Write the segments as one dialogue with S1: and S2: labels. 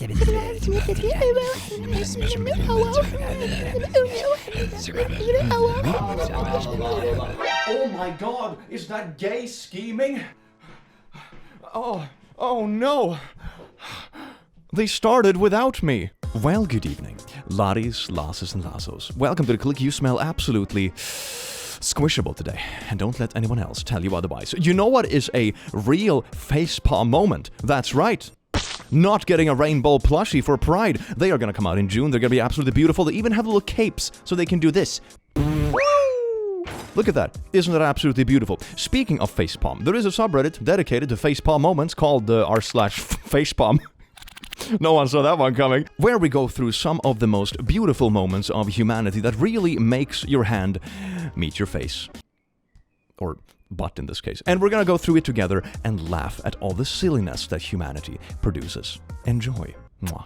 S1: Oh my god, is that gay scheming? Oh no. They started without me. Well, good evening, laddies, lasses, and lassos. Welcome to the click. You smell absolutely squishable today, and don't let anyone else tell you otherwise. You know what is a real facepalm moment? That's right. Not getting a rainbow plushie for Pride. They are gonna come out in June. They're gonna be absolutely beautiful. They even have little capes so they can do this. Look at that. Isn't that absolutely beautiful? Speaking of facepalm, there is a subreddit dedicated to facepalm moments called r/facepalm. No one saw that one coming. Where we go through some of the most beautiful moments of humanity that really makes your hand meet your face. Or butt in this case. And we're gonna go through it together and laugh at all the silliness that humanity produces. Enjoy. Mwah.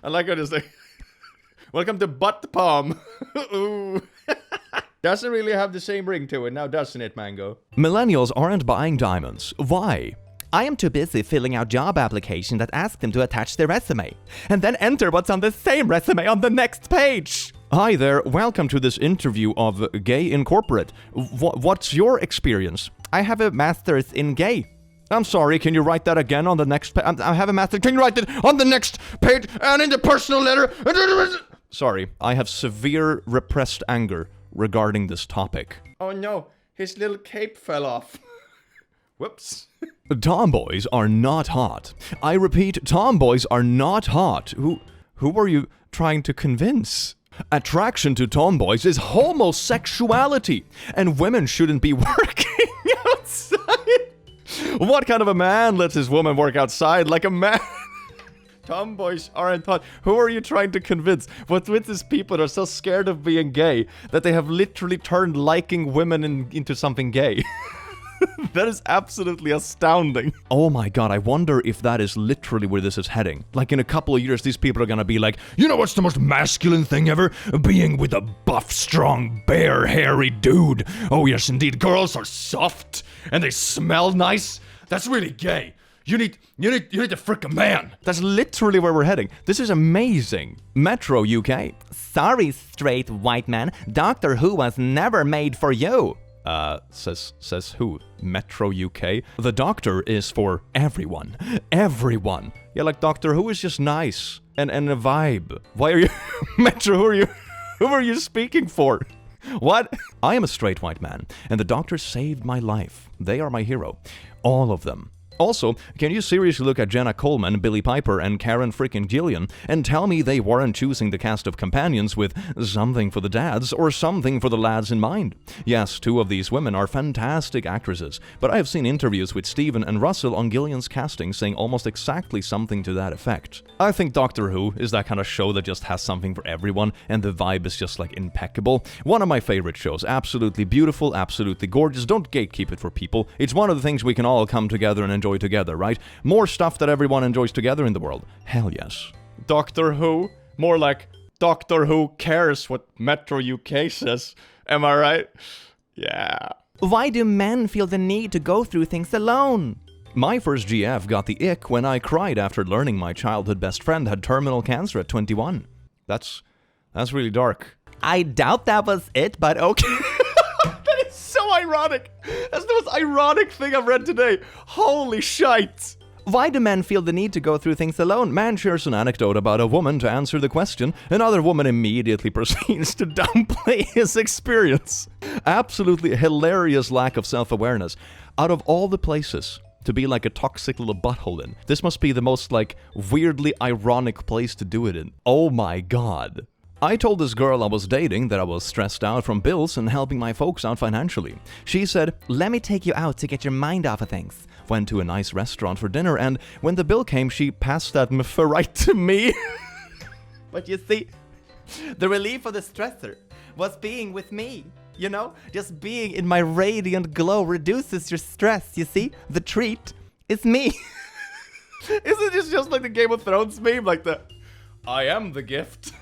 S1: I like how to say, welcome to butt palm. Ooh. Doesn't really have the same ring to it now, doesn't it, Mango? Millennials aren't buying diamonds. Why? I am too busy filling out job applications that ask them to attach their resume, and then enter what's on the same resume on the next page. Hi there, welcome to this interview of Gay Incorporate. What's your experience? I have a master's in gay. I'm sorry, can you write that again on the next page? I have a master's, can you write it on the next page and in the personal letter? Sorry, I have severe repressed anger regarding this topic. Oh no, his little cape fell off. Whoops. Tomboys are not hot. I repeat, tomboys are not hot. Who are you trying to convince? Attraction to tomboys is homosexuality, and women shouldn't be working outside. What kind of a man lets his woman work outside like a man? Tomboys aren't hot. Who are you trying to convince? What's with these people that are so scared of being gay that they have literally turned liking women into something gay? That is absolutely astounding. Oh my god, I wonder if that is literally where this is heading. Like in a couple of years, these people are gonna be like, you know what's the most masculine thing ever? Being with a buff, strong, bare, hairy dude. Oh yes, indeed. Girls are soft and they smell nice. That's really gay. You need to frick a man. That's literally where we're heading. This is amazing. Metro UK. Sorry, straight white man. Doctor Who was never made for you. Says who? Metro UK? The Doctor is for everyone. Everyone. Yeah, like Doctor Who is just nice. And a vibe. Why are you... Metro, who are you speaking for? What? I am a straight white man, and the Doctor saved my life. They are my hero. All of them. Also, can you seriously look at Jenna Coleman, Billy Piper, and Karen frickin' Gillian and tell me they weren't choosing the cast of companions with something for the dads or something for the lads in mind? Yes, two of these women are fantastic actresses, but I have seen interviews with Stephen and Russell on Gillian's casting saying almost exactly something to that effect. I think Doctor Who is that kind of show that just has something for everyone, and the vibe is just like impeccable. One of my favorite shows, absolutely beautiful, absolutely gorgeous. Don't gatekeep it for people. It's one of the things we can all come together and enjoy together, right? More stuff that everyone enjoys together in the world. Hell yes. Doctor Who? More like Doctor Who cares what Metro UK says. Am I right? Yeah. Why do men feel the need to go through things alone? My first GF got the ick when I cried after learning my childhood best friend had terminal cancer at 21. That's really dark. I doubt that was it, but okay. That is so ironic. That's the most ironic thing I've read today. Holy shite. Why do men feel the need to go through things alone? Man shares an anecdote about a woman to answer the question. Another woman immediately proceeds to downplay his experience. Absolutely hilarious lack of self-awareness. Out of all the places to be like a toxic little butthole in, this must be the most like weirdly ironic place to do it in. Oh my god. I told this girl I was dating that I was stressed out from bills and helping my folks out financially. She said, let me take you out to get your mind off of things. Went to a nice restaurant for dinner, and when the bill came, she passed that mf right to me. But you see, the relief of the stressor was being with me. You know, just being in my radiant glow reduces your stress, you see? The treat is me. Isn't it just like the Game of Thrones meme? Like the, I am the gift.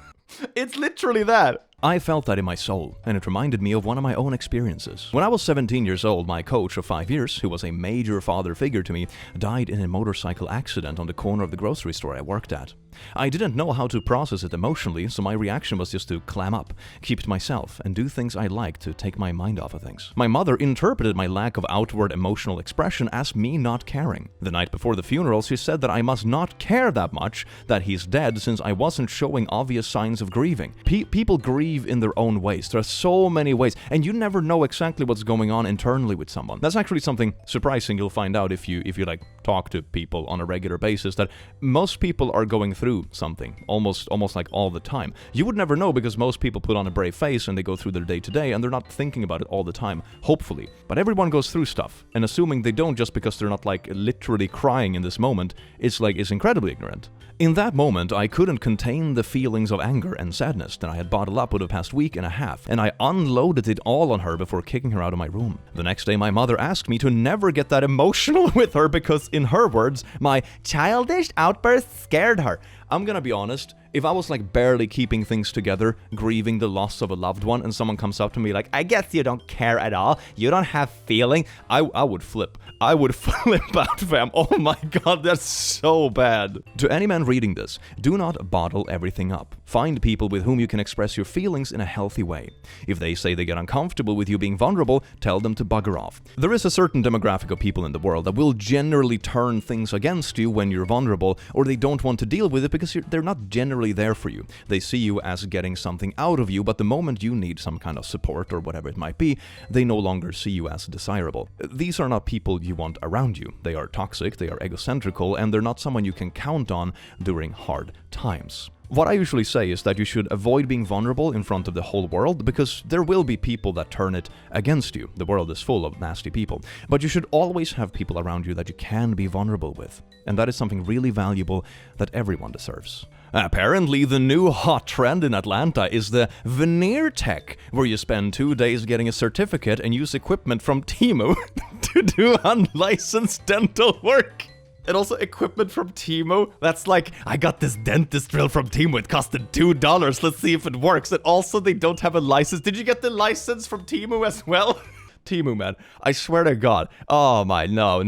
S1: It's literally that. I felt that in my soul, and it reminded me of one of my own experiences. When I was 17 years old, my coach of 5 years, who was a major father figure to me, died in a motorcycle accident on the corner of the grocery store I worked at. I didn't know how to process it emotionally, so my reaction was just to clam up, keep to myself, and do things I liked to take my mind off of things. My mother interpreted my lack of outward emotional expression as me not caring. The night before the funeral, she said that I must not care that much that he's dead since I wasn't showing obvious signs of grieving. People grieve in their own ways. There are so many ways, and you never know exactly what's going on internally with someone. That's actually something surprising you'll find out if you like talk to people on a regular basis, that most people are going through something almost like all the time. You would never know because most people put on a brave face and they go through their day to day and they're not thinking about it all the time, hopefully. But everyone goes through stuff, and assuming they don't just because they're not like literally crying in this moment is incredibly ignorant. In that moment, I couldn't contain the feelings of anger and sadness that I had bottled up over the past week and a half, and I unloaded it all on her before kicking her out of my room. The next day, my mother asked me to never get that emotional with her because, in her words, my childish outbursts scared her. I'm gonna be honest, if I was like barely keeping things together, grieving the loss of a loved one, and someone comes up to me like, I guess you don't care at all, you don't have feeling, I would flip. I would flip out, fam. Oh my god, that's so bad. To any man reading this, do not bottle everything up. Find people with whom you can express your feelings in a healthy way. If they say they get uncomfortable with you being vulnerable, tell them to bugger off. There is a certain demographic of people in the world that will generally turn things against you when you're vulnerable, or they don't want to deal with it because they're not generally there for you. They see you as getting something out of you, but the moment you need some kind of support or whatever it might be, they no longer see you as desirable. These are not people you want around you. They are toxic, they are egocentrical, and they're not someone you can count on during hard times. What I usually say is that you should avoid being vulnerable in front of the whole world, because there will be people that turn it against you. The world is full of nasty people. But you should always have people around you that you can be vulnerable with. And that is something really valuable that everyone deserves. Apparently, the new hot trend in Atlanta is the veneer tech, where you spend 2 days getting a certificate and use equipment from Temu to do unlicensed dental work. And also equipment from Temu. That's like, I got this dentist drill from Temu, it costed $2, let's see if it works. And also they don't have a license. Did you get the license from Temu as well? Temu, man, I swear to God. Oh my, no.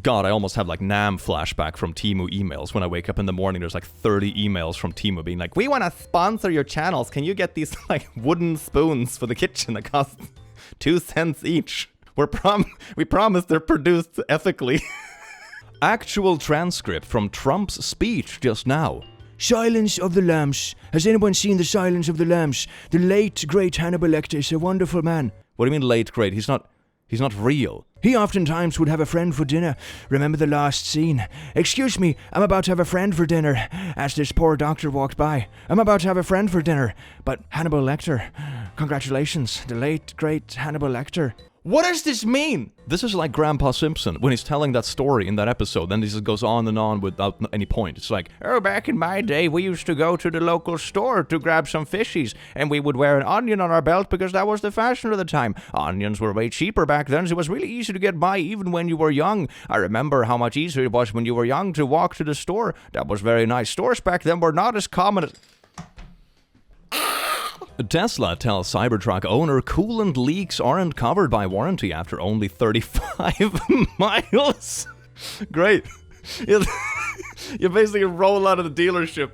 S1: God, I almost have like Nam flashback from Temu emails. When I wake up in the morning, there's like 30 emails from Temu being like, we want to sponsor your channels. Can you get these like wooden spoons for the kitchen that cost 2 cents each? We promise they're produced ethically. Actual transcript from Trump's speech just now.
S2: Silence of the Lambs. Has anyone seen the Silence of the Lambs? The late, great Hannibal Lecter is a wonderful man.
S1: What do you mean late, great? He's not real.
S2: He oftentimes would have a friend for dinner. Remember the last scene? Excuse me, I'm about to have a friend for dinner. As this poor doctor walked by. I'm about to have a friend for dinner. But Hannibal Lecter. Congratulations, the late, great Hannibal Lecter.
S1: What does this mean? This is like Grandpa Simpson when he's telling that story in that episode. Then he just goes on and on without any point. It's like, oh, back in my day, we used to go to the local store to grab some fishies, and we would wear an onion on our belt because that was the fashion of the time. Onions were way cheaper back then, so it was really easy to get by even when you were young. I remember how much easier it was when you were young to walk to the store. That was very nice. Stores back then were not as common as... Tesla tells Cybertruck owner coolant leaks aren't covered by warranty after only 35 miles. Great. You basically roll out of the dealership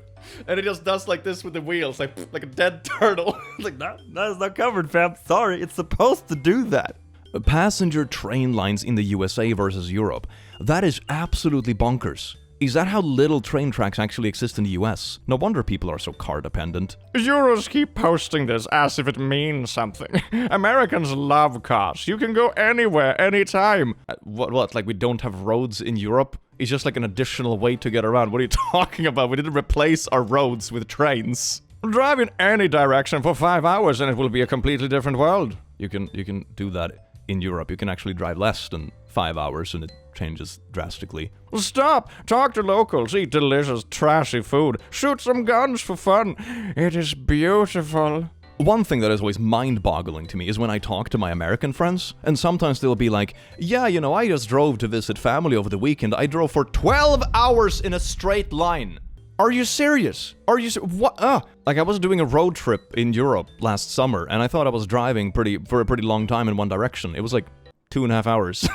S1: and it just does like this with the wheels, like a dead turtle. Like, that is not covered, fam. Sorry, it's supposed to do that. Passenger train lines in the USA versus Europe. That is absolutely bonkers. Is that how little train tracks actually exist in the US? No wonder people are so car dependent. Euros keep posting this as if it means something. Americans love cars. You can go anywhere, anytime. What? Like we don't have roads in Europe? It's just like an additional way to get around. What are you talking about? We didn't replace our roads with trains. Drive in any direction for 5 hours and it will be a completely different world. You can do that in Europe. You can actually drive less than 5 hours and it changes drastically. Stop! Talk to locals, eat delicious, trashy food, shoot some guns for fun. It is beautiful. One thing that is always mind-boggling to me is when I talk to my American friends, and sometimes they'll be like, yeah, you know, I just drove to visit family over the weekend. I drove for 12 hours in a straight line. Are you serious? What? Like, I was doing a road trip in Europe last summer, and I thought I was driving for a pretty long time in one direction. It was like 2.5 hours.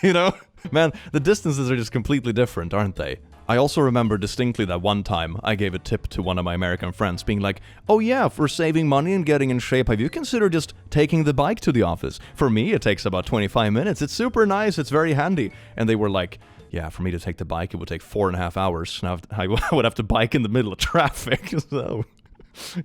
S1: You know? Man, the distances are just completely different, aren't they? I also remember distinctly that one time I gave a tip to one of my American friends, being like, oh yeah, for saving money and getting in shape, have you considered just taking the bike to the office? For me, it takes about 25 minutes. It's super nice. It's very handy. And they were like, yeah, for me to take the bike, it would take 4.5 hours. Now I would have to bike in the middle of traffic. So,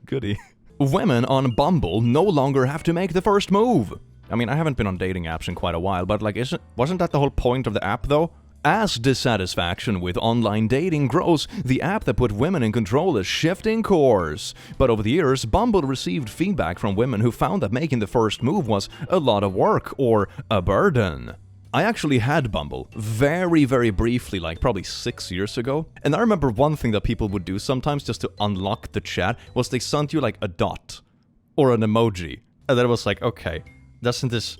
S1: goody. Women on Bumble no longer have to make the first move. I mean, I haven't been on dating apps in quite a while, but like, wasn't that the whole point of the app though? As dissatisfaction with online dating grows, the app that put women in control is shifting course. But over the years, Bumble received feedback from women who found that making the first move was a lot of work or a burden. I actually had Bumble very, very briefly, like probably 6 years ago. And I remember one thing that people would do sometimes just to unlock the chat was they sent you like a dot or an emoji. And then it was like, okay, doesn't this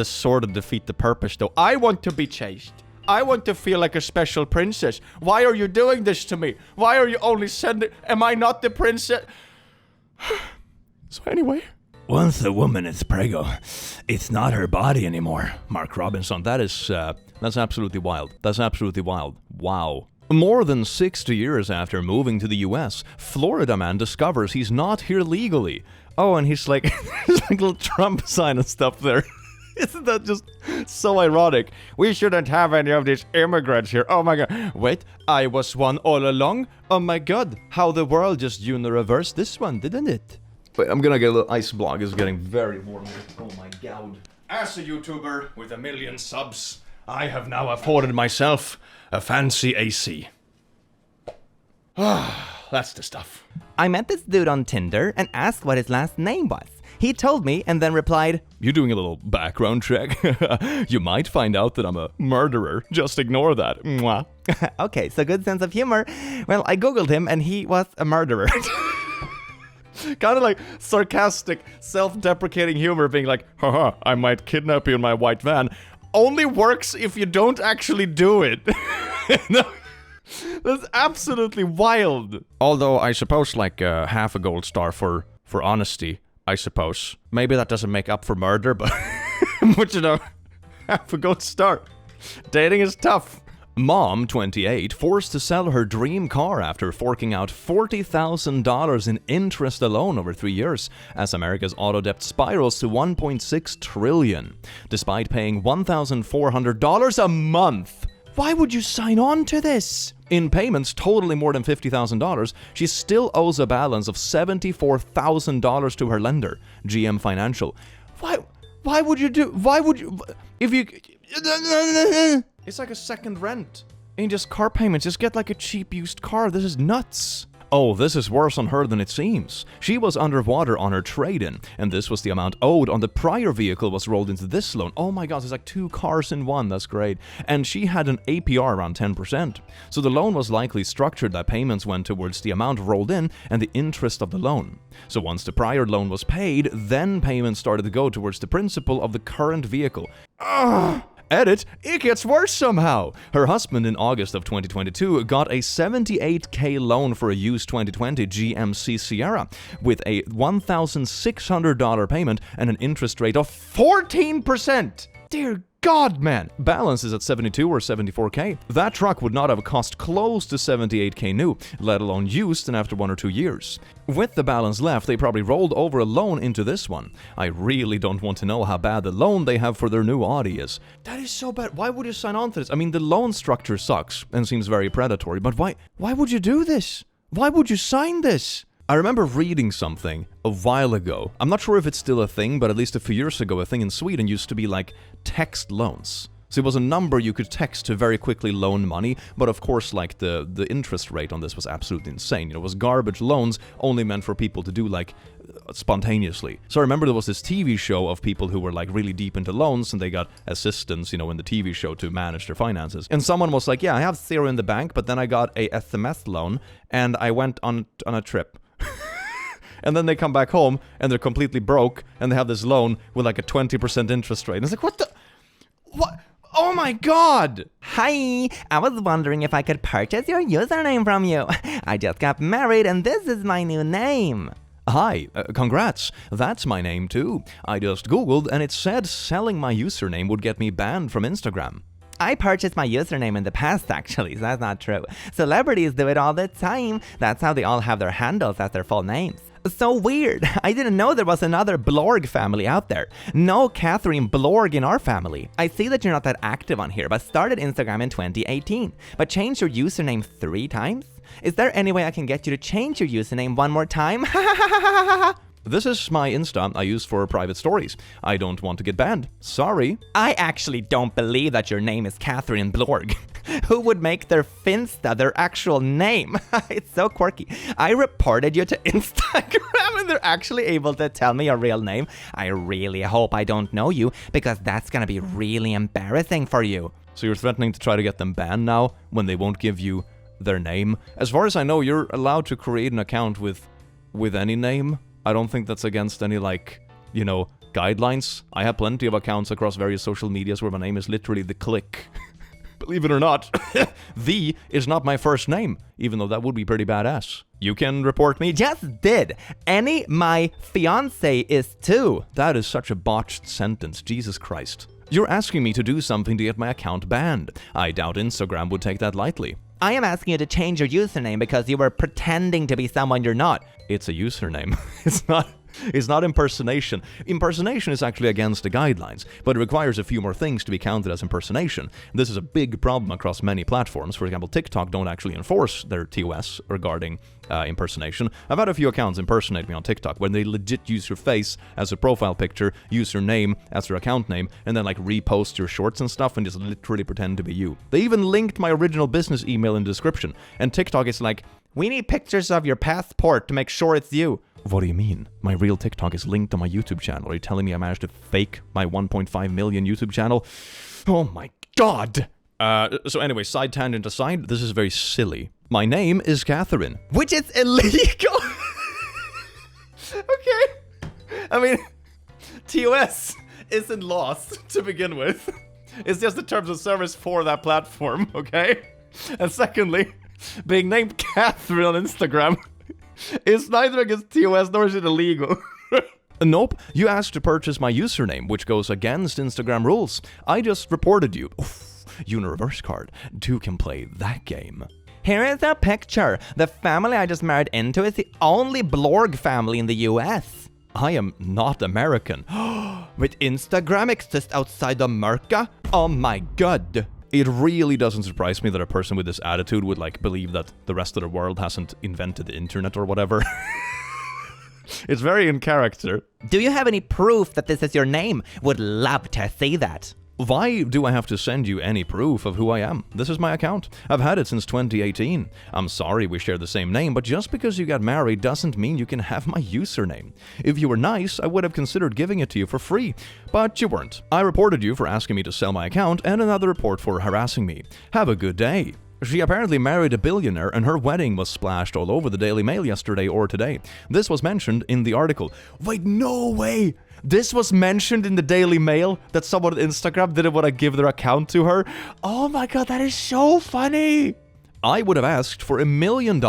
S1: sort of defeat the purpose though? I want to be chased. I want to feel like a special princess. Why are you doing this to me? Why are you only sending... Am I not the princess? So anyway...
S2: Once a woman is preggo, it's not her body anymore. Mark Robinson.
S1: That's absolutely wild. That's absolutely wild. Wow. More than 60 years after moving to the US, Florida man discovers he's not here legally. Oh, and he's like... there's like a little Trump sign and stuff there. Isn't that just so ironic? We shouldn't have any of these immigrants here. Oh my god. Wait, I was one all along? Oh my god, how the world just reversed this one, didn't it? Wait, I'm gonna get a little ice block. It's getting very warm here. Oh my god. As a YouTuber with 1 million subs, I have now afforded myself a fancy AC. That's the stuff.
S3: I met this dude on Tinder and asked what his last name was. He told me and then replied,
S1: "You're doing a little background check? You might find out that I'm a murderer. Just ignore that. Mwah."
S3: Okay, so good sense of humor. Well, I googled him and he was a murderer.
S1: Kind of like sarcastic, self-deprecating humor, being like, haha, I might kidnap you in my white van. Only works if you don't actually do it. No. That's absolutely wild. Although I suppose like half a gold star for honesty. I suppose. Maybe that doesn't make up for murder, but... but you know, half a gold star. Dating is tough. Mom, 28, forced to sell her dream car after forking out $40,000 in interest alone over 3 years, as America's auto debt spirals to $1.6 trillion, despite paying $1,400 a month. Why would you sign on to this? In payments totaling more than $50,000, she still owes a balance of $74,000 to her lender, GM Financial. Why would you do... Why would you... If you... It's like a second rent. And just car payments. Just get like a cheap used car. This is nuts. Oh, this is worse on her than it seems. She was underwater on her trade-in, and this was the amount owed on the prior vehicle was rolled into this loan. Oh my god, there's like 2 cars in one, that's great. And she had an APR around 10%. So the loan was likely structured that payments went towards the amount rolled in and the interest of the loan. So once the prior loan was paid, then payments started to go towards the principal of the current vehicle. Ugh! Edit, it gets worse somehow. Her husband in August of 2022 got a $78,000 loan for a used 2020 GMC Sierra with a $1,600 payment and an interest rate of 14%. Dear God, man. Balance is at 72 or 74K. That truck would not have cost close to 78K new, let alone used, and after 1 or 2 years. With the balance left, they probably rolled over a loan into this one. I really don't want to know how bad the loan they have for their new Audi is. That is so bad. Why would you sign on to this? I mean, the loan structure sucks and seems very predatory, but why would you do this? Why would you sign this? I remember reading something a while ago. I'm not sure if it's still a thing, but at least a few years ago, a thing in Sweden used to be like text loans. So it was a number you could text to very quickly loan money, but of course, like the interest rate on this was absolutely insane. You know, it was garbage loans only meant for people to do like spontaneously. So I remember there was this TV show of people who were like really deep into loans and they got assistants, you know, in the TV show to manage their finances. And someone was like, yeah, I have $0 in the bank, but then I got a SMS loan and I went on a trip. And then they come back home and they're completely broke and they have this loan with like a 20% interest rate. And it's like, what? Oh my god!
S3: Hi, I was wondering if I could purchase your username from you. I just got married and this is my new name.
S1: Hi, congrats. That's my name too. I just googled and it said selling my username would get me banned from Instagram.
S3: I purchased my username in the past actually, so that's not true. Celebrities do it all the time. That's how they all have their handles as their full names. So weird. I didn't know there was another Blorg family out there. No Catherine Blorg in our family. I see that you're not that active on here, but started Instagram in 2018. But changed your username 3 times? Is there any way I can get you to change your username one more time?
S1: This is my Insta I use for private stories. I don't want to get banned. Sorry.
S3: I actually don't believe that your name is Catherine Blorg. Who would make their Finsta their actual name? It's so quirky. I reported you to Instagram and they're actually able to tell me your real name. I really hope I don't know you because that's gonna be really embarrassing for you.
S1: So you're threatening to try to get them banned now when they won't give you their name? As far as I know, you're allowed to create an account with any name. I don't think that's against any, guidelines. I have plenty of accounts across various social medias where my name is literally The Click. Believe it or not, The is not my first name, even though that would be pretty badass. You can report me.
S3: Just did. My fiance is too.
S1: That is such a botched sentence, Jesus Christ. You're asking me to do something to get my account banned. I doubt Instagram would take that lightly.
S3: I am asking you to change your username because you were pretending to be someone you're not.
S1: It's a username. It's not impersonation. Impersonation is actually against the guidelines, but it requires a few more things to be counted as impersonation. This is a big problem across many platforms. For example, TikTok don't actually enforce their TOS regarding impersonation. I've had a few accounts impersonate me on TikTok when they legit use your face as a profile picture, use your name as their account name, and then repost your shorts and stuff and just literally pretend to be you. They even linked my original business email in the description, and TikTok is like,
S3: we need pictures of your passport to make sure it's you.
S1: What do you mean? My real TikTok is linked on my YouTube channel. Are you telling me I managed to fake my 1.5 million YouTube channel? Oh my god! So anyway, side tangent aside, this is very silly. My name is Catherine.
S3: Which is illegal! Okay. I mean, TOS isn't lost to begin with. It's just the terms of service for that platform, okay? And secondly, being named Catherine on Instagram is neither against TOS nor is it illegal.
S1: Nope, you asked to purchase my username, which goes against Instagram rules. I just reported you. Oof, Unireverse card. 2 can play that game.
S3: Here is a picture. The family I just married into is the only Blorg family in the US.
S1: I am not American.
S3: With Instagram exists outside America?
S1: Oh my god. It really doesn't surprise me that a person with this attitude would believe that the rest of the world hasn't invented the internet or whatever. It's very in character.
S3: Do you have any proof that this is your name? Would love to see that.
S1: Why do I have to send you any proof of who I am? This is my account. I've had it since 2018. I'm sorry we share the same name, but just because you got married doesn't mean you can have my username. If you were nice, I would have considered giving it to you for free, but you weren't. I reported you for asking me to sell my account and another report for harassing me. Have a good day. She apparently married a billionaire and her wedding was splashed all over the Daily Mail yesterday or today. This was mentioned in the article. Wait, no way! This was mentioned in the Daily Mail that someone on Instagram didn't want to give their account to her? Oh my god, that is so funny! I would have asked for $1 million.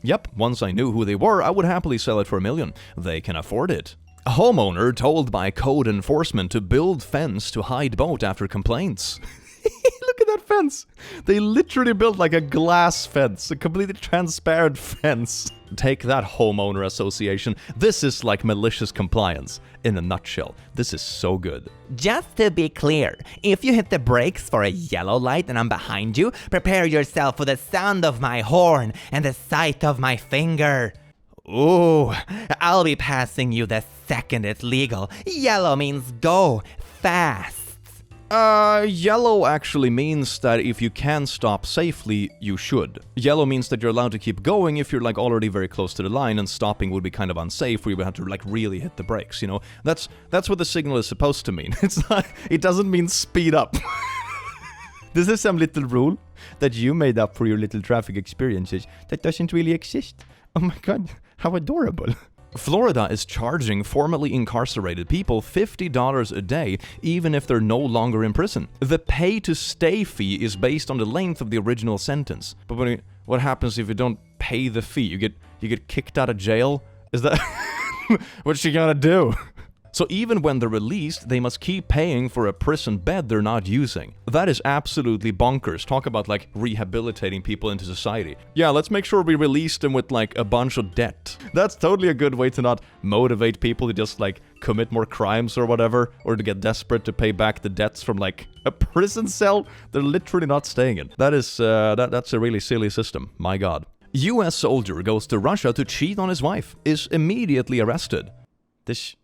S1: Yep, once I knew who they were, I would happily sell it for $1 million. They can afford it. A homeowner told by code enforcement to build fence to hide boat after complaints. Look at that fence. They literally built a glass fence, a completely transparent fence. Take that, homeowner association. This is malicious compliance in a nutshell. This is so good.
S3: Just to be clear, if you hit the brakes for a yellow light and I'm behind you, prepare yourself for the sound of my horn and the sight of my finger. Ooh, I'll be passing you the second it's legal. Yellow means go fast.
S1: Yellow actually means that if you can stop safely, you should. Yellow means that you're allowed to keep going if you're already very close to the line, and stopping would be kind of unsafe where you would have to really hit the brakes, you know? That's what the signal is supposed to mean. It doesn't mean speed up. This is some little rule that you made up for your little traffic experiences that doesn't really exist. Oh my god, how adorable. Florida is charging formerly incarcerated people $50 a day, even if they're no longer in prison. The pay-to-stay fee is based on the length of the original sentence. But what happens if you don't pay the fee? You get kicked out of jail? Is that... What's she gonna do? So even when they're released, they must keep paying for a prison bed they're not using. That is absolutely bonkers. Talk about like rehabilitating people into society. Yeah, let's make sure we release them with like a bunch of debt. That's totally a good way to not motivate people to just like commit more crimes or whatever, or to get desperate to pay back the debts from like a prison cell they're literally not staying in. That is, that's a really silly system. My God. US soldier goes to Russia to cheat on his wife, is immediately arrested. This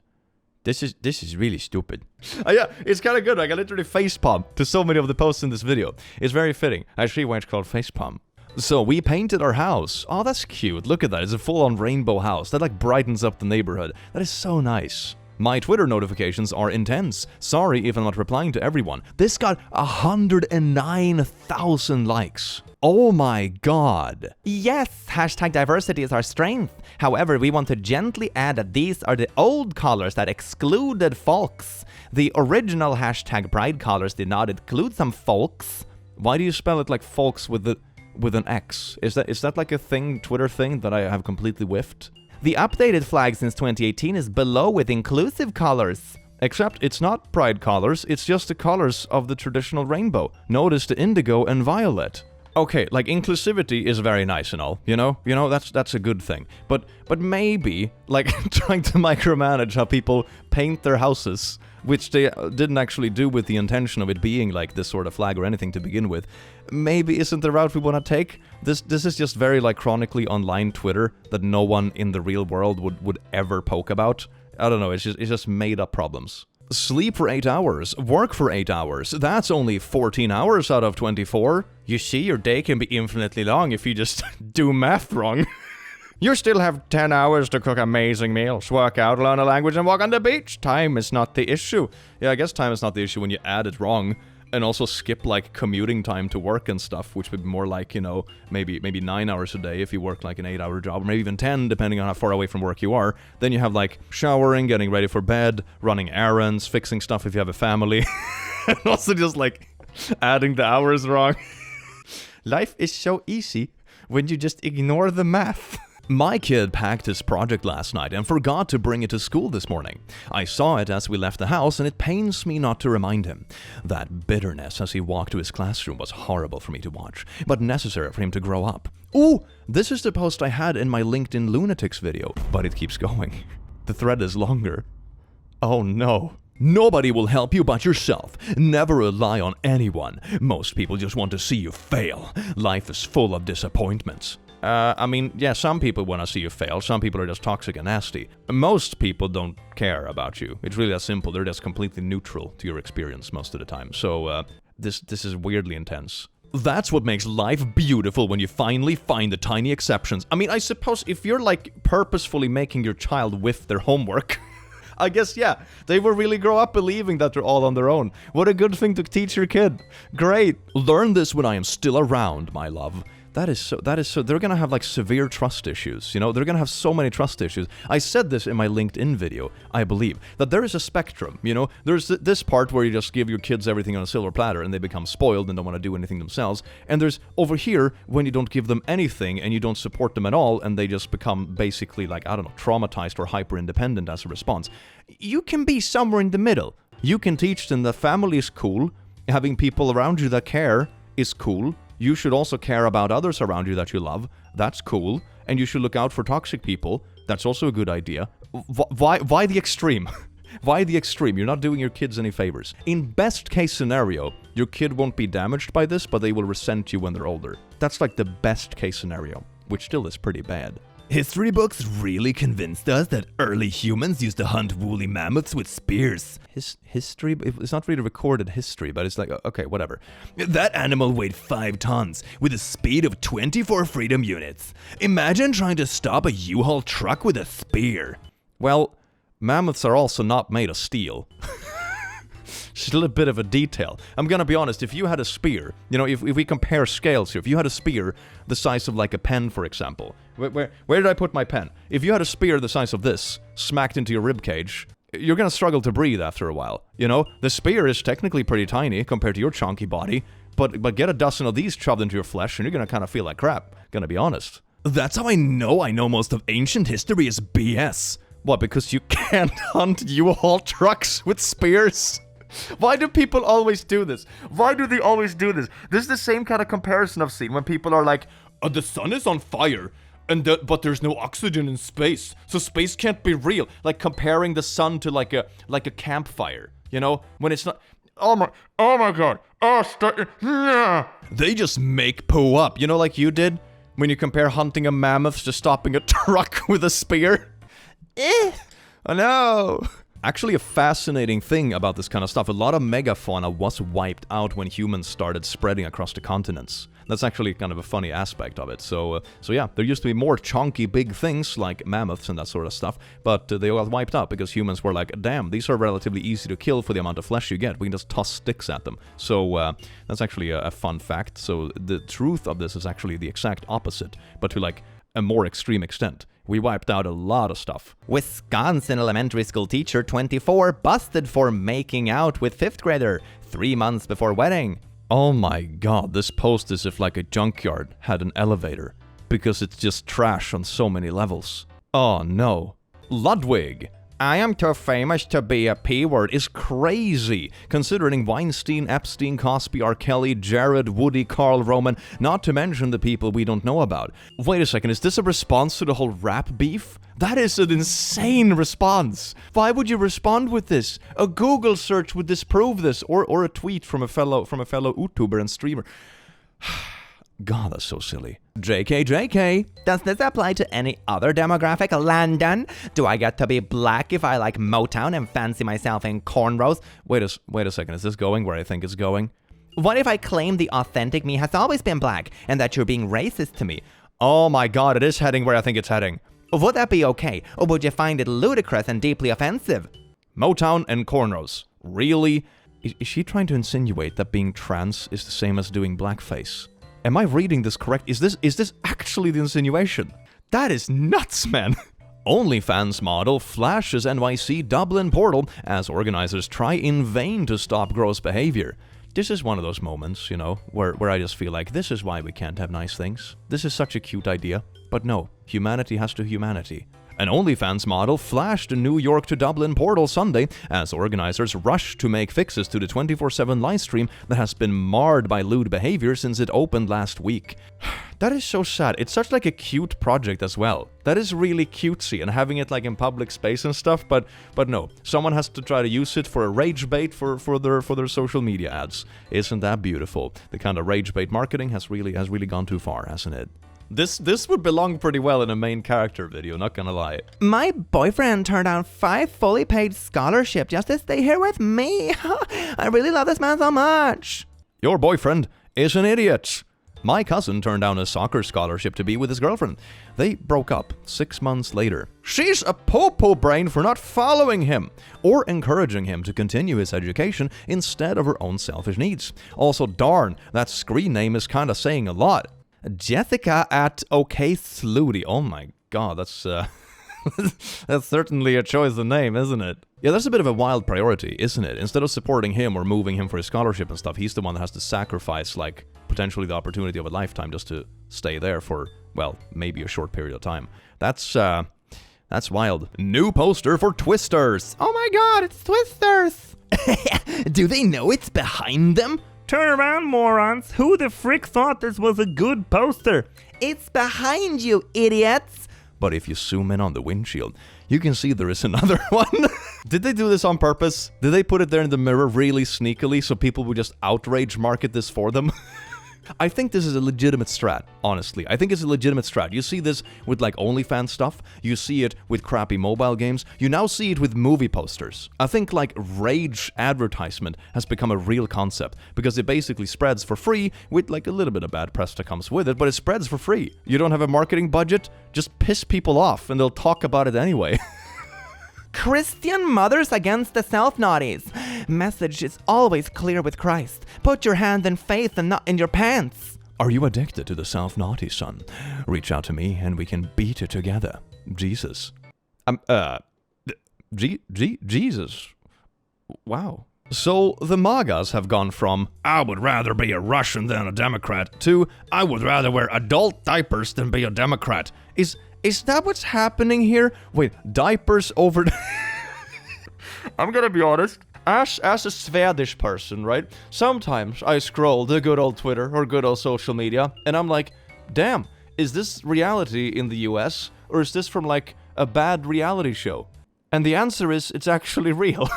S1: is really stupid. Yeah, it's kind of good. I can literally facepalm to so many of the posts in this video. It's very fitting. I see why it's called facepalm. So we painted our house. Oh, that's cute. Look at that. It's a full-on rainbow house. That like brightens up the neighborhood. That is so nice. My Twitter notifications are intense. Sorry if I'm not replying to everyone. This got 109,000 likes. Oh my god.
S3: Yes, hashtag diversity is our strength. However, we want to gently add that these are the old colors that excluded folks. The original hashtag pride colors did not include some folks.
S1: Why do you spell it like folks with an X? Is that like a thing, Twitter thing that I have completely whiffed?
S3: The updated flag since 2018 is below with inclusive colors.
S1: Except it's not pride colors, it's just the colors of the traditional rainbow. Notice the indigo and violet. Okay, like inclusivity is very nice and all, you know, that's a good thing. But maybe like trying to micromanage how people paint their houses, which they didn't actually do with the intention of it being like this sort of flag or anything to begin with. Maybe isn't the route we want to take? This is just very like chronically online Twitter that no one in the real world would ever poke about. I don't know, it's just made up problems. Sleep for 8 hours, work for 8 hours, that's only 14 hours out of 24. You see, your day can be infinitely long if you just do math wrong. You still have 10 hours to cook amazing meals, work out, learn a language, and walk on the beach. Time is not the issue. Yeah, I guess time is not the issue when you add it wrong. And also skip like commuting time to work and stuff, which would be more like, you know, maybe 9 hours a day if you work like an 8-hour job, or maybe even 10, depending on how far away from work you are. Then you have like showering, getting ready for bed, running errands, fixing stuff if you have a family, and also just like adding the hours wrong. Life is so easy when you just ignore the math. My kid packed his project last night and forgot to bring it to school this morning. I saw it as we left the house and it pains me not to remind him. That bitterness as he walked to his classroom was horrible for me to watch, but necessary for him to grow up. Ooh, this is the post I had in my LinkedIn Lunatics video, but it keeps going. The thread is longer. Oh no. Nobody will help you but yourself. Never rely on anyone. Most people just want to see you fail. Life is full of disappointments. I mean, yeah, some people want to see you fail. Some people are just toxic and nasty. Most people don't care about you. It's really that simple. They're just completely neutral to your experience most of the time. So, this is weirdly intense. That's what makes life beautiful when you finally find the tiny exceptions. I mean, I suppose if you're, like, purposefully making your child whiff their homework... I guess, yeah, they will really grow up believing that they're all on their own. What a good thing to teach your kid. Great. Learn this when I am still around, my love. That is so, they're gonna have like severe trust issues, you know? They're gonna have so many trust issues. I said this in my LinkedIn video, I believe, that there is a spectrum, you know? There's this part where you just give your kids everything on a silver platter and they become spoiled and don't want to do anything themselves. And there's over here when you don't give them anything and you don't support them at all and they just become basically like, I don't know, traumatized or hyper-independent as a response. You can be somewhere in the middle. You can teach them that family is cool, having people around you that care is cool. You should also care about others around you that you love. That's cool. And you should look out for toxic people. That's also a good idea. Why the extreme? Why the extreme? You're not doing your kids any favors. In best case scenario, your kid won't be damaged by this, but they will resent you when they're older. That's like the best case scenario, which still is pretty bad.
S4: History books really convinced us that early humans used to hunt woolly mammoths with spears.
S1: History? It's not really recorded history, but it's like, okay, whatever.
S4: That animal weighed 5 tons with a speed of 24 freedom units. Imagine trying to stop a U-Haul truck with a spear.
S1: Well, mammoths are also not made of steel. still a bit of a detail. I'm gonna be honest, if you had a spear, you know, if we compare scales here, if you had a spear the size of like a pen, for example, where did I put my pen? If you had a spear the size of this, smacked into your ribcage, you're gonna struggle to breathe after a while, you know? The spear is technically pretty tiny compared to your chunky body, but get a dozen of these shoved into your flesh and you're gonna kind of feel like crap, gonna be honest.
S4: That's how I know most of ancient history is BS.
S1: What, because you can't hunt U-Haul trucks with spears? Why do people always do this? Why do they always do this? This is the same kind of comparison I've seen when people are like,
S4: the sun is on fire, but there's no oxygen in space, so space can't be real.
S1: like comparing the sun to like a campfire, you know? When it's not... Oh my god.
S4: They just make poo up.
S1: You know, like you did when you compare hunting a mammoth to stopping a truck with a spear? Oh no. Actually, a fascinating thing about this kind of stuff, a lot of megafauna was wiped out when humans started spreading across the continents. That's actually kind of a funny aspect of it. So yeah, there used to be more chunky big things like mammoths and that sort of stuff, but they got wiped out because humans were like, damn, these are relatively easy to kill for the amount of flesh you get. We can just toss sticks at them. So that's actually a fun fact. So the truth of this is actually the exact opposite, but to like a more extreme extent. We wiped out a lot of stuff.
S3: Wisconsin elementary school teacher 24 busted for making out with 5th grader 3 months before wedding.
S1: Oh my god, this post is if like a junkyard had an elevator, because it's just trash on so many levels. Oh no. Ludwig, I am too famous to be a P-word is crazy, considering Weinstein, Epstein, Cosby, R. Kelly, Jared, Woody, Carl, Roman, not to mention the people we don't know about. Wait a second, is this a response to the whole rap beef? That is an insane response. Why would you respond with this? A Google search would disprove this, or a tweet from a fellow YouTuber and streamer. God, that's so silly. JK.
S3: Does this apply to any other demographic? Landon? Do I get to be black if I like Motown and fancy myself in cornrows?
S1: Wait a second, is this going where I think it's going?
S3: What if I claim the authentic me has always been black and that you're being racist to me?
S1: Oh my god, it is heading where I think it's heading.
S3: Would that be okay, or would you find it ludicrous and deeply offensive?
S1: Motown and cornrows. Really? Is she trying to insinuate that being trans is the same as doing blackface? Am I reading this correct? Is this actually the insinuation? That is nuts, man! OnlyFans model flashes NYC Dublin portal as organizers try in vain to stop gross behavior. This is one of those moments, you know, where I just feel like this is why we can't have nice things. This is such a cute idea. But no, humanity has to humanity. An OnlyFans model flashed the New York to Dublin portal Sunday as organizers rushed to make fixes to the 24/7 livestream that has been marred by lewd behavior since it opened last week. That is so sad. It's such like a cute project as well. That is really cutesy and having it like in public space and stuff, but no. Someone has to try to use it for a rage bait for their social media ads. Isn't that beautiful? The kind of rage bait marketing has really gone too far, hasn't it? This would belong pretty well in a main character video, not gonna lie.
S3: My boyfriend turned down 5 fully paid scholarships just to stay here with me. I really love this man so much.
S1: Your boyfriend is an idiot. My cousin turned down a soccer scholarship to be with his girlfriend. They broke up 6 months later. She's a po-po brain for not following him or encouraging him to continue his education instead of her own selfish needs. Also, darn, that screen name is kinda saying a lot. Jessica at OK Slooty. Oh my god, that's that's certainly a choice of name, isn't it? Yeah, that's a bit of a wild priority, isn't it? Instead of supporting him or moving him for his scholarship and stuff, he's the one that has to sacrifice, like, potentially the opportunity of a lifetime just to stay there for, well, maybe a short period of time. That's wild. New poster for Twisters.
S3: Oh my god, it's Twisters.
S4: Do they know it's behind them?
S3: Turn around, morons. Who the frick thought this was a good poster? It's behind you, idiots.
S1: But if you zoom in on the windshield, you can see there is another one. Did they do this on purpose? Did they put it there in the mirror really sneakily so people would just outrage market this for them? I think this is a legitimate strat, honestly. I think it's a legitimate strat. You see this with like OnlyFans stuff. You see it with crappy mobile games. You now see it with movie posters. I think like rage advertisement has become a real concept because it basically spreads for free with like a little bit of bad press that comes with it, but it spreads for free. You don't have a marketing budget? Just piss people off and they'll talk about it anyway.
S3: Christian mothers against the self-naughties. Message is always clear with Christ. Put your hand in faith and not in your pants.
S1: Are you addicted to the self-naughty, son? Reach out to me and we can beat it together. Jesus. Jesus. Wow. So the MAGAs have gone from, I would rather be a Russian than a Democrat, to, I would rather wear adult diapers than be a Democrat. Is that what's happening here? Wait, diapers over... I'm gonna be honest. As a Swedish person, right? Sometimes I scroll the good old Twitter or good old social media, and I'm like, damn, is this reality in the US? Or is this from like a bad reality show? And the answer is, it's actually real.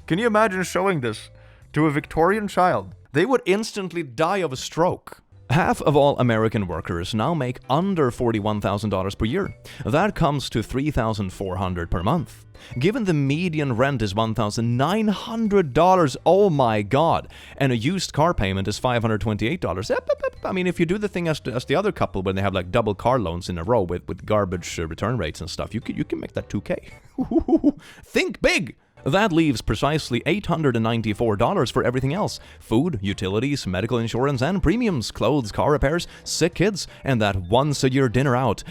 S1: Can you imagine showing this to a Victorian child? They would instantly die of a stroke. Half of all American workers now make under $41,000 per year. That comes to $3,400 per month. Given the median rent is $1,900, oh my god, and a used car payment is $528. I mean, if you do the thing as the other couple when they have like double car loans in a row with garbage return rates and stuff, you can make that $2,000. Think big! That leaves precisely $894 for everything else. Food, utilities, medical insurance, and premiums, clothes, car repairs, sick kids, and that once-a-year dinner out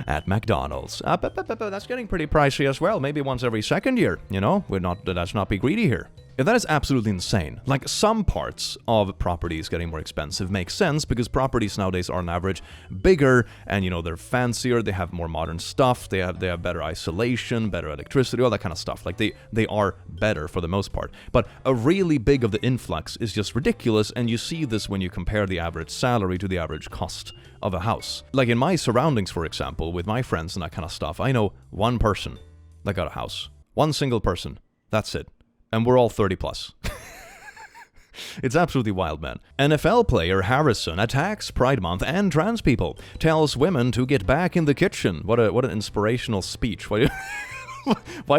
S1: at McDonald's. That's getting pretty pricey as well. Maybe once every second year, you know? Let's not be greedy here. That is absolutely insane. Like, some parts of properties getting more expensive makes sense because properties nowadays are on average bigger and, you know, they're fancier, they have more modern stuff, they have better isolation, better electricity, all that kind of stuff. Like, they are better for the most part. But a really big of the influx is just ridiculous, and you see this when you compare the average salary to the average cost of a house. Like, in my surroundings, for example, with my friends and that kind of stuff, I know one person that got a house. One single person. That's it. And we're all 30 plus. It's absolutely wild, man. NFL player Harrison attacks Pride Month and trans people. Tells women to get back in the kitchen. What an inspirational speech. Why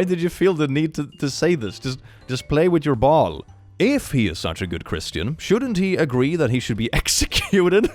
S1: did you feel the need to say this? Just play with your ball. If he is such a good Christian, shouldn't he agree that he should be executed?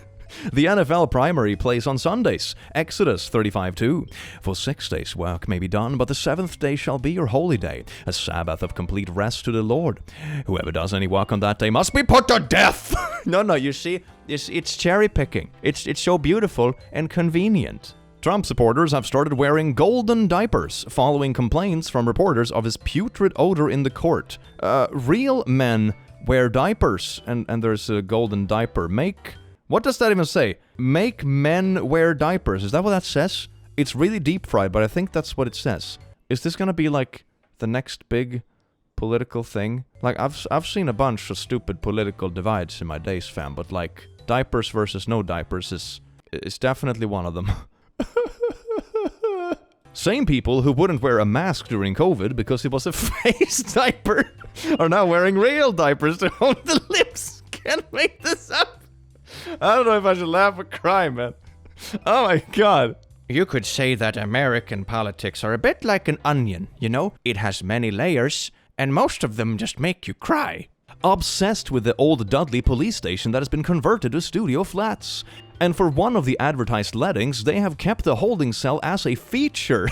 S1: The NFL primary plays on Sundays. Exodus 35:2. For 6 days work may be done, but the 7th day shall be your holy day, a Sabbath of complete rest to the Lord. Whoever does any work on that day must be put to death. No, you see, it's cherry picking. It's so beautiful and convenient. Trump supporters have started wearing golden diapers following complaints from reporters of his putrid odor in the court. Real men wear diapers, and there's a golden diaper. What does that even say? Make men wear diapers. Is that what that says? It's really deep fried, but I think that's what it says. Is this gonna be like the next big political thing? Like, I've seen a bunch of stupid political divides in my days, fam, but like diapers versus no diapers is definitely one of them. Same people who wouldn't wear a mask during COVID because it was a face diaper are now wearing real diapers to hold the lips. Can't make this up. I don't know if I should laugh or cry, man. Oh my god. You could say that American politics are a bit like an onion, you know? It has many layers, and most of them just make you cry. Obsessed with the old Dudley police station that has been converted to studio flats. And for one of the advertised lettings, they have kept the holding cell as a feature.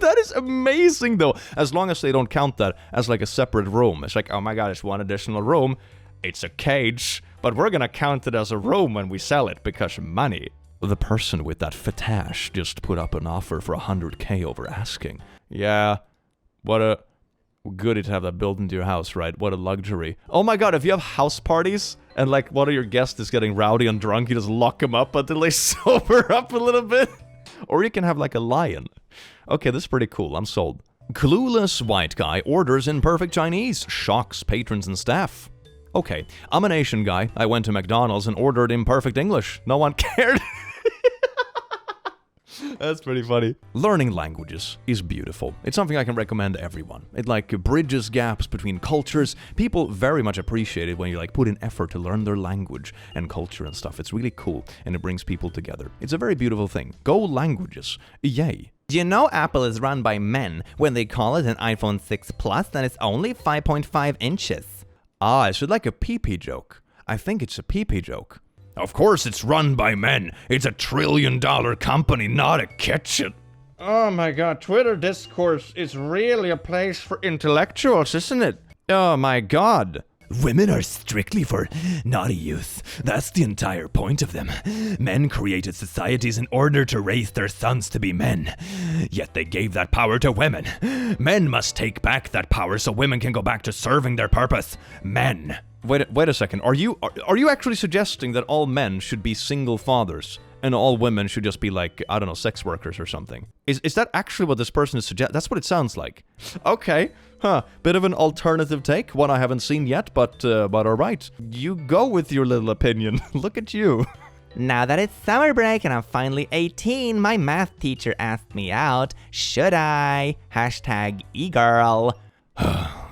S1: That is amazing, though, as long as they don't count that as like a separate room. It's like, oh my god, it's one additional room. It's a cage, but we're gonna count it as a room when we sell it because money. The person with that fetish just put up an offer for $100K over asking. Yeah, what a goodie to have that built into your house, right? What a luxury. Oh my god, if you have house parties and like one of your guests is getting rowdy and drunk, you just lock them up until they sober up a little bit. Or you can have like a lion. Okay, this is pretty cool. I'm sold. Clueless white guy orders in perfect Chinese, shocks patrons and staff. Okay, I'm an Asian guy. I went to McDonald's and ordered in perfect English. No one cared. That's pretty funny. Learning languages is beautiful. It's something I can recommend to everyone. It like bridges gaps between cultures. People very much appreciate it when you like put in effort to learn their language and culture and stuff. It's really cool and it brings people together. It's a very beautiful thing. Go languages. Yay.
S3: You know Apple is run by men when they call it an iPhone 6 Plus and it's only 5.5 inches.
S1: Ah, is it like a pee-pee joke? I think it's a pee-pee joke.
S4: Of course it's run by men. It's $1 trillion company, not a kitchen.
S1: Oh my god, Twitter discourse is really a place for intellectuals, isn't it? Oh my god.
S4: Women are strictly for naughty use. That's the entire point of them. Men created societies in order to raise their sons to be men. Yet they gave that power to women. Men must take back that power so women can go back to serving their purpose. Men.
S1: Wait a second. Are you actually suggesting that all men should be single fathers and all women should just be like, I don't know, sex workers or something? Is that actually what this person is suggesting? That's what it sounds like. Okay. Bit of an alternative take, one I haven't seen yet, but alright. You go with your little opinion. Look at you.
S3: Now that it's summer break and I'm finally 18, my math teacher asked me out. Should I? Hashtag e-girl.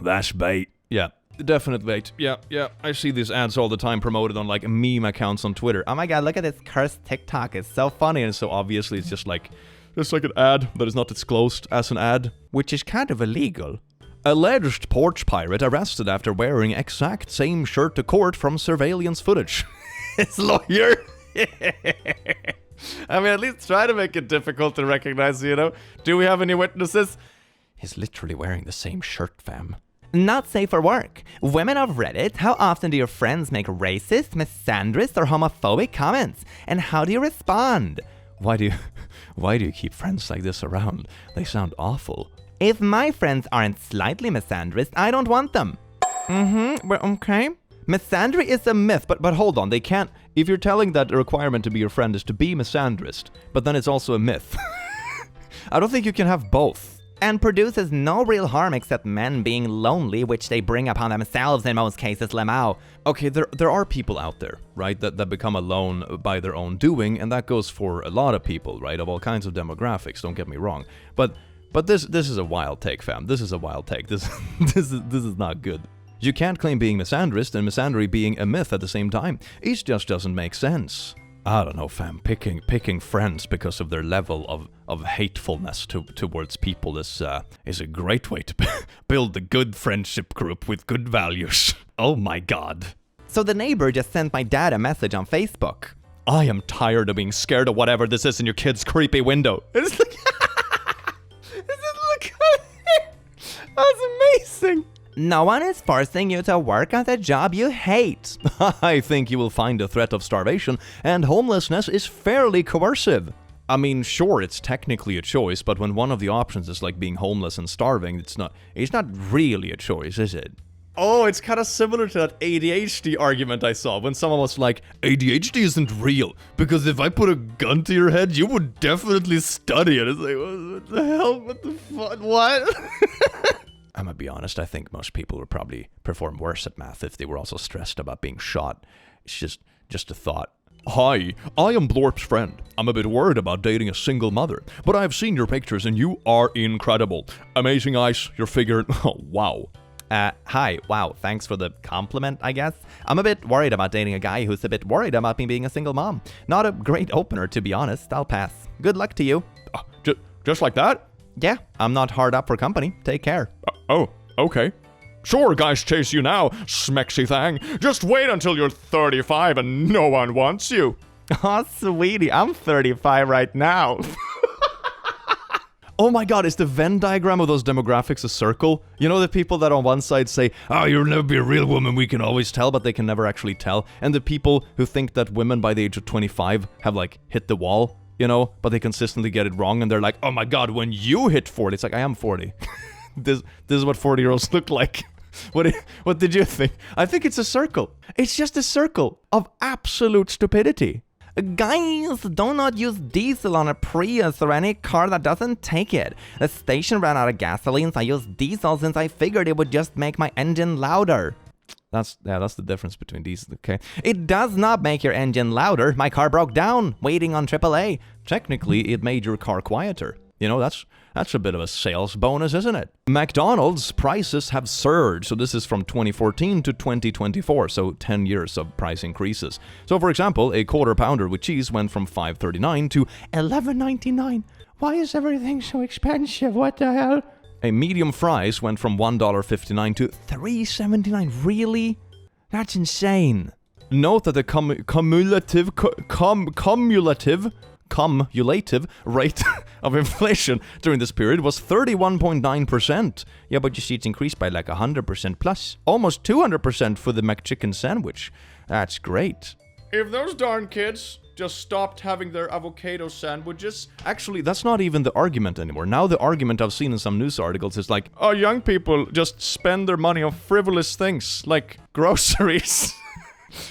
S4: That's bait.
S1: Yeah, definite bait. Yeah, I see these ads all the time promoted on like meme accounts on Twitter.
S3: Oh my god, look at this cursed TikTok. It's so funny.
S1: And so obviously it's just like an ad that is not disclosed as an ad,
S3: which is kind of illegal.
S1: Alleged porch pirate arrested after wearing exact same shirt to court from surveillance footage. His lawyer. I mean, at least try to make it difficult to recognize, you know? Do we have any witnesses? He's literally wearing the same shirt, fam.
S3: Not safe for work. Women of Reddit, how often do your friends make racist, misandrist, or homophobic comments? And how do you respond?
S1: Why do you keep friends like this around? They sound awful.
S3: If my friends aren't slightly misandrist, I don't want them.
S1: Well, okay. Misandry is a myth, but hold on, they can't... If you're telling that the requirement to be your friend is to be misandrist, but then it's also a myth. I don't think you can have both.
S3: And produces no real harm except men being lonely, which they bring upon themselves in most cases, lemao.
S1: Okay, there are people out there, right, that become alone by their own doing, and that goes for a lot of people, right, of all kinds of demographics, don't get me wrong. But this is a wild take, fam. This is a wild take. This is not good. You can't claim being misandrist and misandry being a myth at the same time. It just doesn't make sense. I don't know, fam. Picking friends because of their level of hatefulness towards people is a great way to build a good friendship group with good values. Oh my god.
S3: So the neighbor just sent my dad a message on Facebook.
S1: I am tired of being scared of whatever this is in your kid's creepy window. It's like... That's amazing.
S3: No one is forcing you to work at a job you hate.
S1: I think you will find the threat of starvation and homelessness is fairly coercive. I mean, sure, it's technically a choice, but when one of the options is like being homeless and starving, it's not really a choice, is it? Oh, it's kind of similar to that ADHD argument I saw when someone was like, ADHD isn't real, because if I put a gun to your head, you would definitely study it. It's like, what the hell? What the fuck? What? I'm gonna be honest, I think most people would probably perform worse at math if they were also stressed about being shot. It's just a thought. Hi, I am Blorp's friend. I'm a bit worried about dating a single mother, but I've seen your pictures and you are incredible. Amazing eyes, your figure, oh, wow.
S3: Hi, wow, thanks for the compliment, I guess. I'm a bit worried about dating a guy who's a bit worried about me being a single mom. Not a great opener, to be honest. I'll pass. Good luck to you.
S1: Just like that?
S3: Yeah, I'm not hard up for company. Take care.
S1: Oh, okay. Sure, guys chase you now, smexy thing. Just wait until you're 35 and no one wants you.
S3: Aw, sweetie, I'm 35 right now.
S1: Oh my god, is the Venn diagram of those demographics a circle? You know the people that on one side say, oh, you'll never be a real woman, we can always tell, but they can never actually tell. And the people who think that women by the age of 25 have like hit the wall, you know, but they consistently get it wrong and they're like, oh my god, when you hit 40, it's like, I am 40. This is what 40-year-olds look like. What did you think? I think it's a circle. It's just a circle of absolute stupidity.
S3: Guys, do not use diesel on a Prius or any car that doesn't take it. The station ran out of gasoline, so I used diesel since I figured it would just make my engine louder.
S1: That's the difference between these, okay?
S3: It does not make your engine louder. My car broke down, waiting on AAA.
S1: Technically, it made your car quieter. You know, that's a bit of a sales bonus, isn't it? McDonald's prices have surged. So this is from 2014 to 2024, so 10 years of price increases. So for example, a quarter pounder with cheese went from $5.39 to $11.99. Why is everything so expensive? What the hell? A medium fries went from $1.59 to $3.79. Really? That's insane. Note that the cumulative rate of inflation during this period was 31.9%. Yeah, but you see it's increased by like 100% plus. Almost 200% for the McChicken sandwich. That's great. If those darn kids just stopped having their avocado sandwiches... Actually, that's not even the argument anymore. Now the argument I've seen in some news articles is like, oh, young people just spend their money on frivolous things, like groceries.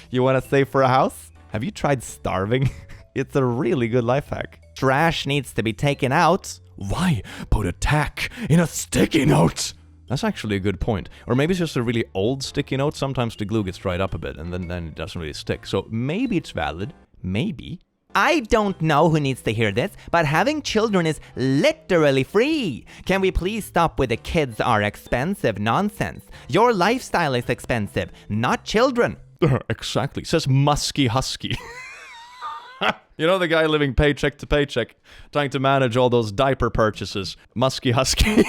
S3: You want to save for a house? Have you tried starving? It's a really good life hack. Trash needs to be taken out.
S4: Why put a tack in a sticky note?
S1: That's actually a good point. Or maybe it's just a really old sticky note. Sometimes the glue gets dried up a bit and then it doesn't really stick. So maybe it's valid. Maybe.
S3: I don't know who needs to hear this, but having children is literally free. Can we please stop with the kids are expensive nonsense? Your lifestyle is expensive, not children.
S1: Exactly. Says Musky Husky. You know the guy living paycheck to paycheck, trying to manage all those diaper purchases. Musky Husky.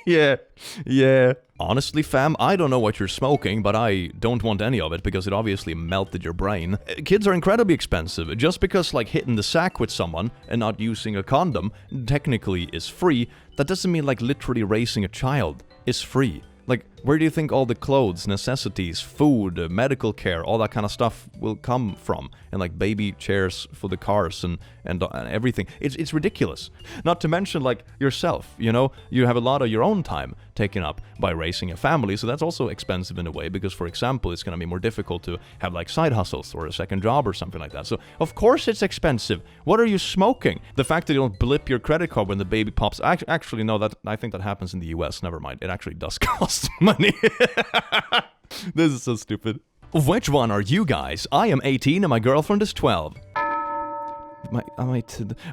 S1: Yeah. Honestly, fam, I don't know what you're smoking, but I don't want any of it because it obviously melted your brain. Kids are incredibly expensive. Just because, like, hitting the sack with someone and not using a condom technically is free, that doesn't mean, like, literally raising a child is free. Like, where do you think all the clothes, necessities, food, medical care, all that kind of stuff will come from? And like baby chairs for the cars and everything. It's ridiculous. Not to mention like yourself, you know? You have a lot of your own time taken up by raising a family, so that's also expensive in a way because, for example, it's going to be more difficult to have like side hustles or a second job or something like that. So, of course it's expensive. What are you smoking? The fact that you don't blip your credit card when the baby pops... Actually, no, I think that happens in the US. Never mind. It actually does cost money. This is so stupid. Which one are you guys? I am 18 and my girlfriend is 12.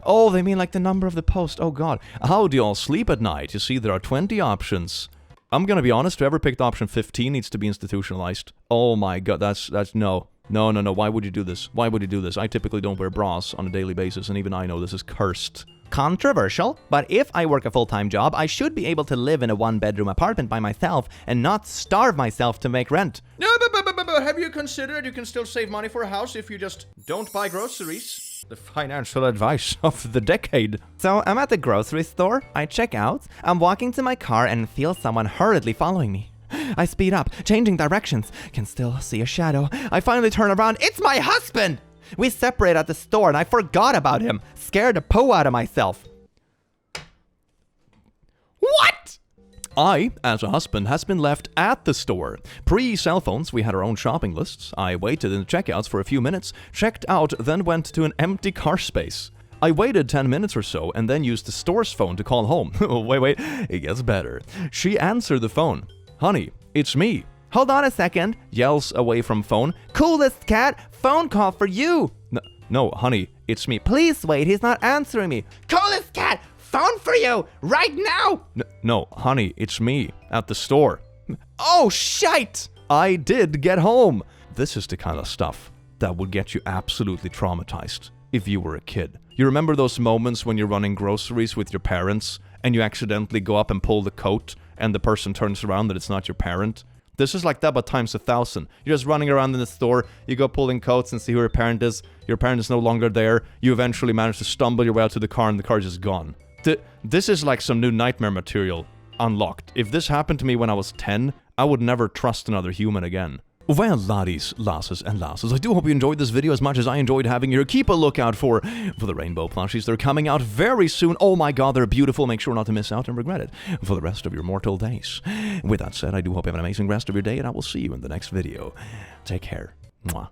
S1: Oh, they mean like the number of the post. Oh god. How do y'all sleep at night? You see, there are 20 options. I'm gonna be honest, whoever picked option 15 needs to be institutionalized. Oh my god, that's no. No. Why would you do this? Why would you do this? I typically don't wear bras on a daily basis, and even I know this is cursed.
S3: Controversial, but if I work a full-time job, I should be able to live in a one-bedroom apartment by myself and not starve myself to make rent.
S1: No, but have you considered you can still save money for a house if you just don't buy groceries? The financial advice of the decade.
S3: So I'm at the grocery store, I check out, I'm walking to my car and feel someone hurriedly following me. I speed up, changing directions, can still see a shadow. I finally turn around, it's my husband! We separate at the store and I forgot about him, scared to poo out of myself.
S1: What? I, as a husband, has been left at the store. Pre-cell phones, we had our own shopping lists. I waited in the checkouts for a few minutes, checked out, then went to an empty car space. I waited 10 minutes or so and then used the store's phone to call home. Wait, it gets better. She answered the phone. Honey, it's me.
S3: Hold on a second, yells away from phone. Coolest cat, phone call for you.
S1: No, honey, it's me.
S3: Please wait, he's not answering me. Coolest cat, phone for you, right now.
S1: No, honey, it's me, at the store.
S3: Oh, shite.
S1: I did get home. This is the kind of stuff that would get you absolutely traumatized if you were a kid. You remember those moments when you're running groceries with your parents and you accidentally go up and pull the coat and the person turns around that it's not your parent? This is like that, but times 1,000. You're just running around in the store, you go pulling coats and see who your parent is no longer there, you eventually manage to stumble your way out to the car and the car is just gone. This is like some new nightmare material unlocked. If this happened to me when I was 10, I would never trust another human again. Well, laddies, lasses, and lasses, I do hope you enjoyed this video as much as I enjoyed having you. Keep a lookout for the rainbow plushies. They're coming out very soon. Oh my god, they're beautiful. Make sure not to miss out and regret it for the rest of your mortal days. With that said, I do hope you have an amazing rest of your day, and I will see you in the next video. Take care. Mwah.